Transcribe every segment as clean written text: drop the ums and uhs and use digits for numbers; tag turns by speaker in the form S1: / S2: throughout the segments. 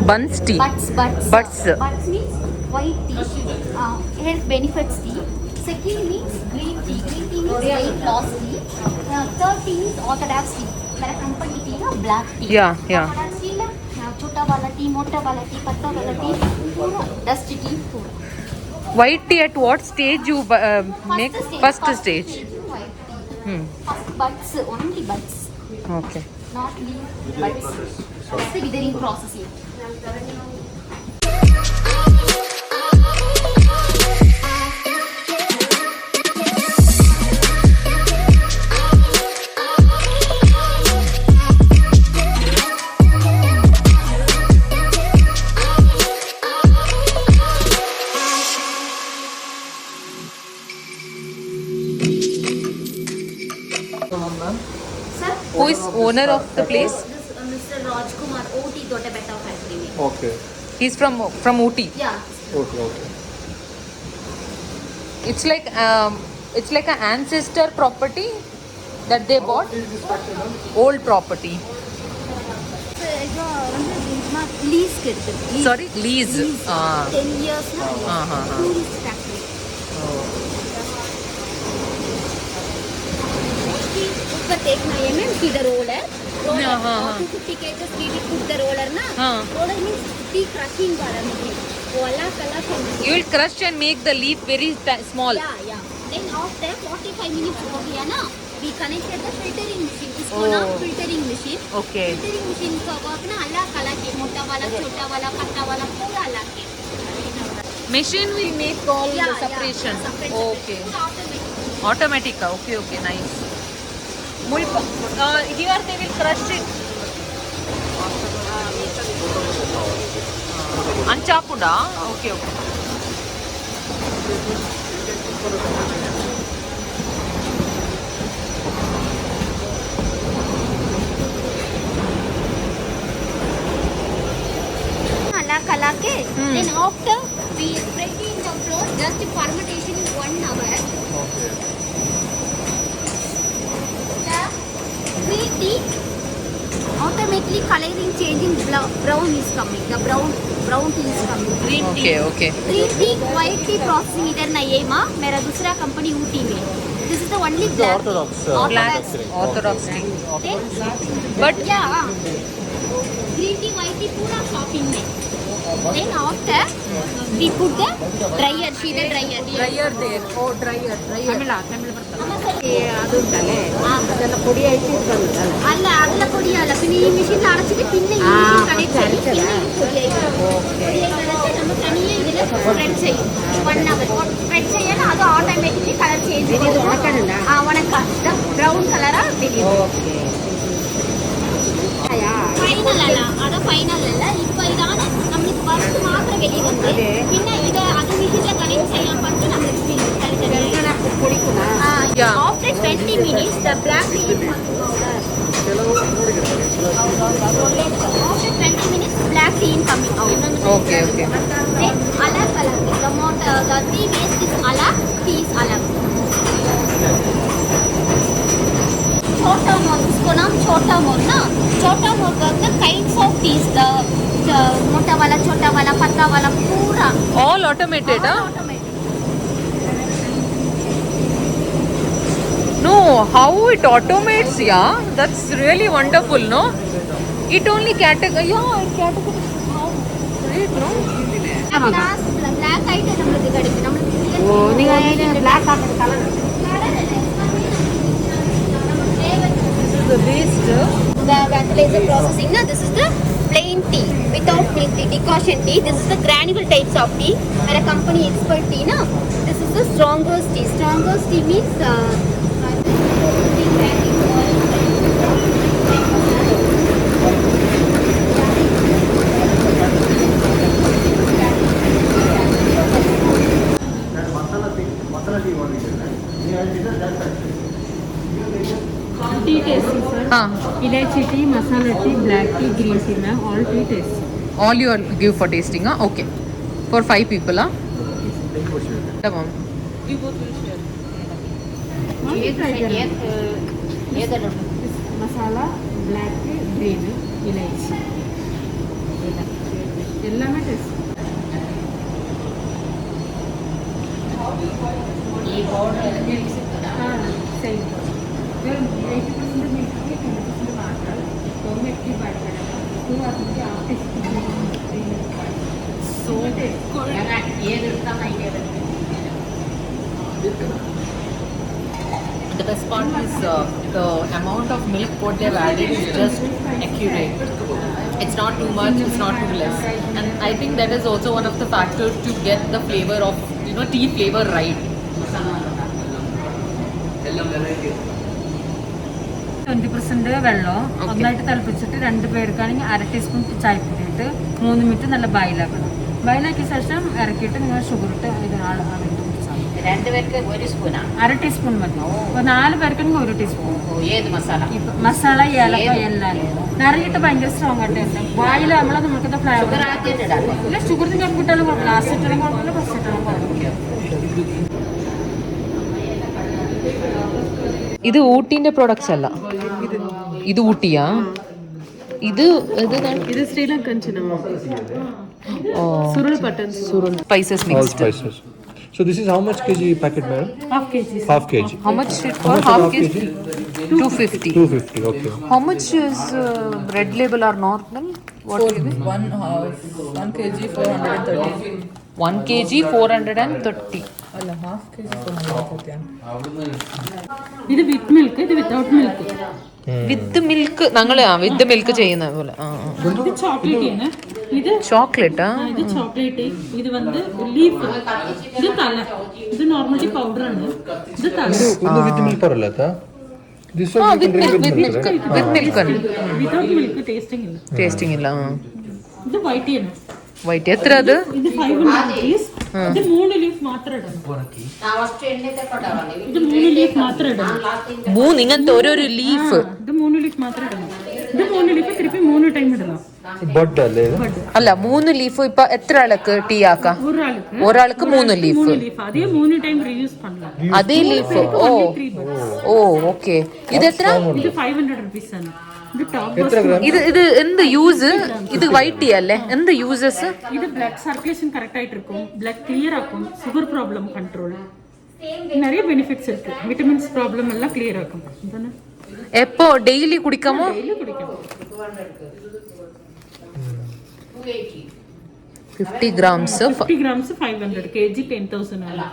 S1: Buns tea.
S2: Buds.
S1: Buds.
S2: Buds means white tea. Health benefits tea. Second means green tea. Green tea means weight loss tea. Third tea means orthodox tea. मेरा company T ना black tea.
S1: Yeah.
S2: orthodox tea ना छोटा वाला T, मोटा वाला T, पत्ता वाला T, पूरा dust tea पूरा.
S1: White tea at what stage you make? First stage.
S2: White tea. First buds, only buds.
S1: Okay.
S2: Not leaf, buds. It's the withering process here.
S1: Who is owner of the place?
S2: Mr. Rajkumar, Ooty Beta factory.
S3: Okay.
S1: He's from Ooty.
S2: Yeah.
S3: Okay.
S1: It's like an ancestor property that they bought. Old property.
S2: Lease.
S1: Sorry, lease.
S2: 10 years now. Tourist factory. Take my see the roller. 250 kgs we will put the roller na. Roller means tea crushing
S1: You will crush and make the leaf very small.
S2: Yeah. Then after 45 minutes ho gaya na, we connected the filtering machine. Isko na filtering machine.
S1: Okay.
S2: Filtering machine ka work na alak ke mota wala, chota wala, patta wala pura alak ke.
S1: Machine will make all the separation. Okay. Automatic. Okay, nice. Here they will crush it. Unchapuda? Okay.
S2: Kala ke. Then after we spread in the floor, just fermentation in 1 hour.
S3: Okay.
S2: The green tea automatically coloring changing brown is coming. The brown brown tea is coming. Green tea.
S1: Okay.
S2: Green tea, white tea processing इधर नहीं है माँ. मेरा दूसरा company Ooty में. This is the only black
S1: Orthodox tea.
S2: tea.
S1: But
S2: Yeah. Green tea, white tea पूरा shopping में. Then after we put the dryer, sheeted dryer.
S1: dryer there. Oh, dryer. Tamil
S3: അതുണ്ടല്ലേ അതെല്ലാം പൊടിയായിട്ട് ഇത് വന്നിട്ടല്ലേ
S2: അല്ല അതിലെ പൊടിയല്ല പിന്നെ ഈ മെഷീനിൽ അടച്ചിട്ട് പിന്നെ ഈ മെഷീൻ കണക്ട് ചെയ്യും പിന്നെ ഈ പൊടിയായിട്ട് നമ്മൾ തനിയെ ഇതിൽ സ്പ്രെഡ് ചെയ്യും 1 hour സ്പ്രെഡ് ചെയ്യാൻ അത് ഓട്ടോമാറ്റിക്കലി കളർ ചേഞ്ച് ചെയ്യും ഉണക്കാം ബ്രൗൺ കളറാ വരും ഫൈനൽ അല്ല അത് ഫൈനൽ അല്ല ഇപ്പൊ ഇതാണ് നമ്മൾ ഫസ്റ്റ് മാത്രം വെളി വന്ന് പിന്നെ ഇത് അത് മെഷീനിൽ കണക്ട് ചെയ്യാൻ പറ്റും നമ്മൾ after 20 minutes the black tea is after 20 minutes black tea is coming out.
S1: Okay.
S2: Then alag the tea base is alag, tea is alag. छोटा मोर उसको नाम छोटा मोर ना छोटा मोर का the kinds of teas the मोटा वाला छोटा वाला पतला वाला पूरा
S1: all automated, huh? No, how it automates, yeah? That's really wonderful, no? It only categorizes how great, no?
S2: black ആയിട്ട് നമുക്ക് കിടക്കും നമ്മൾ
S3: ഓ നിങ്ങൾ ബ്ലാക്ക് ആക്കുന്ന colour
S1: The waste.
S2: the fertilizer processing na this is the plain tea without milk tea decoction tea this is the granule types of tea where a company expert tea na this is the strongest tea means
S3: tea tasting sir Ilachi tea, masala tea, black tea, green tea ma'am all tea tasting
S1: All you all give for tasting, huh? Okay. For 5 people, huh? Come on.
S3: you both will share masala black tea green Ilachi எல்லாமே taste
S2: ಈ powder
S3: same 80% milk tea 20% water homemade tea ಬರ್ತದೆ so ಅದಕ್ಕೆ
S1: So
S2: good
S1: the best part is the amount of milk what they've added is just accurate. It's not too much, it's not too less. And I think that is also one of the factors to get the flavor of, tea flavor right.
S3: 20% വെള്ളം ഒന്നായിട്ട് തിളപ്പിച്ചിട്ട് 2 പേർക്കാണെങ്കിൽ 1/2 teaspoon ചായപ്പൊടി ഇട്ട് 3 minute നല്ല ബോയിലാക്കണം ബോയിലാക്കിയ ശേഷം ഇറക്കിയിട്ട് നിങ്ങൾ sugar ഇട്ട്
S2: രണ്ടുപേർക്ക് 1 സ്പൂണാണ്
S3: 1/2 ടീസ്പൂൺ മതി അപ്പോൾ 4 പേർക്കാണെങ്കിൽ 1 ടീസ്പൂൺ
S2: ഏത് മസാല
S3: മസാല ഏലക്ക എല്ലാം നിറയിട്ട് ഭയങ്കര സ്ട്രോങ് ആയിട്ട് വായിൽ നമ്മളെ നമുക്ക് ഫ്ലേവർ ഇല്ല ഷുഗർ നിങ്ങൾക്ക് കിട്ടാലും കുഴപ്പമില്ല ലാസ്റ്റ് ഇട്ടാലും കുഴപ്പമില്ല ഫസ്റ്റ് ഇട്ടാലും കുഴപ്പമില്ല
S1: ഇത് ഊട്ടിന്റെ പ്രോഡക്ട്സ് അല്ല ഇത് ഊട്ടിയാ ഇത്
S3: Sri Lankan
S1: spices
S4: All
S1: mixed.
S4: spices. So this is how much kg packet, madam? Half kg.
S1: How much it
S4: How
S1: for
S4: much
S1: half
S4: half
S1: kg?
S4: kg?
S1: 250.
S4: 250. Okay.
S1: How much is red label or normal? What is it?
S5: 1 kg 430.
S1: 1 kg 430.
S5: അല്ല half K G 430.
S3: ഇത് with milk ഇത് without milk
S1: with milk ഞങ്ങൾ with milk ചെയ്യുന്ന പോലെ
S3: ഇത് chocolate ആണ് ഇത്
S1: ചോക്ലേറ്റാ
S3: ഇത് ചോക്ലേറ്റ് ഇത് വന്ന് ലീഫ് ഇത് തല ഇത് നോർമലി പൗഡർ ആണ് ഇത് തല
S4: One with milk parallata. This one you can drink with milk, right?
S1: With milk
S3: without milk tasting ഇല്ല
S1: ടേസ്റ്റിംഗ് ഇല്ല
S3: ഇത് വൈറ്റ് ആണ്
S1: വൈറ്റ് എത്ര അത്
S3: ഇത് 500 rupees ഇത് 3 ലീഫ് മാത്രം ഇടണം ഇത് 3 ലീഫ് മാത്രം ഇടണം
S1: ഇങ്ങനത്തെ ഓരോരോ ലീഫ്
S3: ഇത് 3 ലീഫ് മാത്രം ഇടണം ഇത് 3 ലീഫ് തിരുപ്പി 3 ടൈം ഇടണം
S4: Bud അല്ലേ ഇത്?
S1: അല്ല 3 ലീഫ് ഇപ്പൊ എത്ര ആൾക്ക് ടീ ആക്കാം
S3: ഒരാൾക്ക്
S1: 3 ലീഫ്
S3: അതേ 3 ടൈം റീയൂസ് பண்ணலாம்
S1: അതേ ലീഫ് ഓ ഓക്കെ ഇത് എത്ര
S3: ഇത് 500 rupees ആണ് ഇത് ടോപ്പ്
S4: എത്ര gram?
S1: ഇത് എന്ത് യൂസ്? ഇത് വൈറ്റ് ടീ അല്ലേ? എന്ത് യൂസസ്?
S3: ഇത് ബ്ലഡ് സർക്കുലേഷൻ கரெக்ட் ஆயிட்டு இருக்கும், blood clear ஆக்கும், சுகர் ப்ராப்ளம் கண்ட்ரோல், நிறைய பெனிஃபிட்ஸ் இருக்கு. விட்டமின்ஸ் ப்ராப்ளம் எல்லாம் கிளியர் ஆக்கும். இதானே
S1: എപ്പോ ഡെയിലി കുടിക്കാമോ?
S3: டெய்லி குடிக்கலாம்.
S1: 50 grams
S3: 50 grams 500 kg 10,000 ആണ്.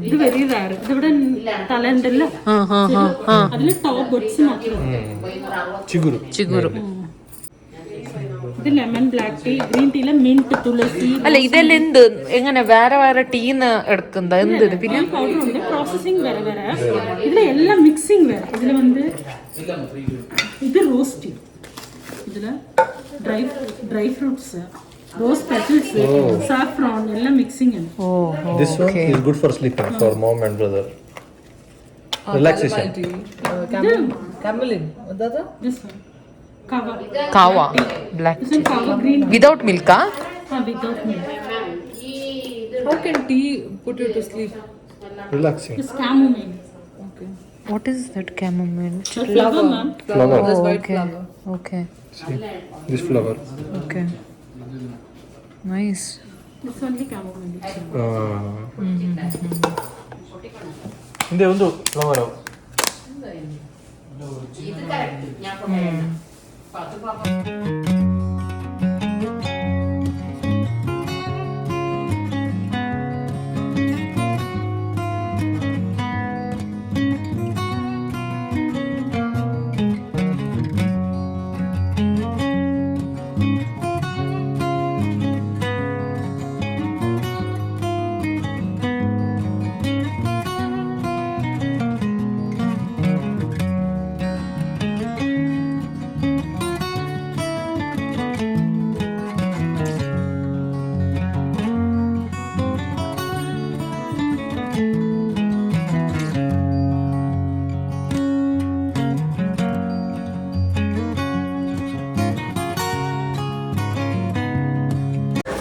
S3: ഇത് വെരി റയർ. ഇതിവിടെ തലണ്ടല്ല, അതില് ടോപ്പ് ബഡ്സ് മാത്രം.
S4: ചിഗുരു.
S1: ചിഗുരു.
S3: ഇത് ലെമൺ, ബ്ലാക്ക് ടീ, ഗ്രീൻ ടീയിലെ മിന്റ്, തുളസി.
S1: അല്ല ഇതെല്ലാം എന്ത് എങ്ങനെ വേറെ വേറെ ടീന്ന് എടുക്കുന്നത് എന്ത്? പിന്നെ
S3: പൗഡർ ഉണ്ട്, പ്രോസസിങ് വേറെ വേറെ. ഇതിലെ എല്ലാം മിക്സിങ് വേറെ. ഇതില് வந்து ഇത് റോസ് ടീ, ഇതില് dry fruits, rose petals, saffron എല്ലാം മിക്സിങ് ആണ്.
S4: This one is good for sleeping for mom and brother. Relaxation.
S5: Camelin. What?
S3: This one kava,
S1: kava black
S3: this one kava green,
S1: without മിൽക്കാ?
S3: without milk.
S5: How can tea put you to sleep?
S4: Relaxing.
S3: This chamomile.
S5: Okay.
S1: What is that chamomile?
S3: The flower, ma'am.
S4: Flower.
S5: This white
S1: okay
S5: flower.
S1: Okay
S4: See this flower.
S1: Okay nice.
S3: This only chamomile.
S4: Inde undu flower.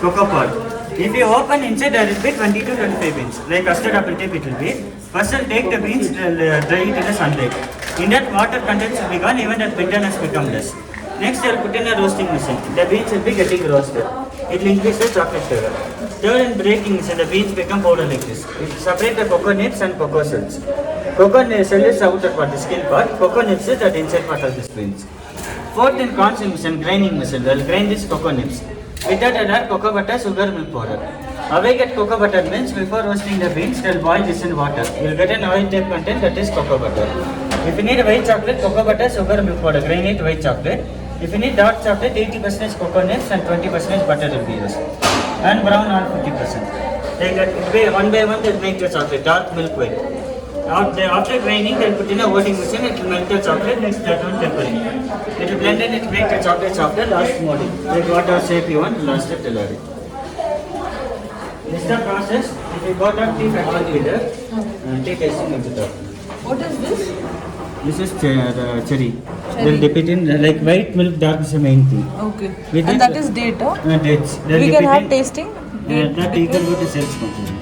S6: Cocoa pod. If you open inside, there will be 20 to 25 beans. Like custard apple tip, it will be. First, I'll take the beans, dry it in the sunlight. In that, water content will be gone, even that bitterness become less. Next, I'll put in a roasting machine. The beans will be getting roasted. It will increase the chocolate flavor. Third, in breaking machine, the beans become powder like this. It will separate the cocoa nibs and cocoa shells. Cocoa shell is outer part, the skin part. Cocoa nibs is the inside part of the beans. Fourth, in conching machine, grinding machine, they'll grind this cocoa nibs. With that, I'll add cocoa butter, sugar, milk powder. Away get cocoa butter means before roasting the beans, they'll boil this in water. You'll get an oil type content, that is cocoa butter. If you need white chocolate, cocoa butter, sugar, milk powder, grind it white chocolate. If you need dark chocolate, 80% cocoa nibs and 20% butter will be used. And brown on 50%. Take that one by one, they'll make the chocolate, dark milk white. After grinding, they'll put in a voting machine, it will melt the chocolate, next that one tempering. It will blend and it will make the chocolate softer, last molding. Like whatever shape you want, last step till it. This is the process. If you got a tea factory leader, tea tasting into the.
S5: What is this?
S6: This is cherry. They'll dip it in like white milk, dark is the main thing.
S5: Okay.
S6: With
S5: And
S6: it-
S5: that is date, huh?
S6: Dates. They'll
S5: We
S6: dip
S5: can
S6: it
S5: have
S6: in-
S5: tasting?
S6: That you can go to sales company.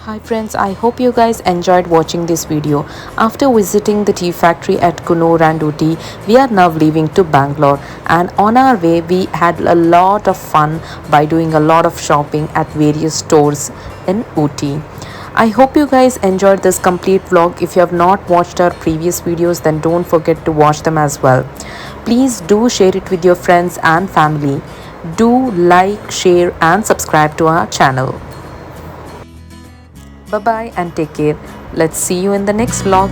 S7: Hi friends, I hope you guys enjoyed watching this video. After visiting the tea factory at Conoor and Ooty, we are now leaving to Bangalore, and on our way we had a lot of fun by doing a lot of shopping at various stores in Ooty. I hope you guys enjoyed this complete vlog. If you have not watched our previous videos, then don't forget to watch them as well. Please do share it with your friends and family. Do like, share and subscribe to our channel. Bye bye and take care. Let's see you in the next vlog.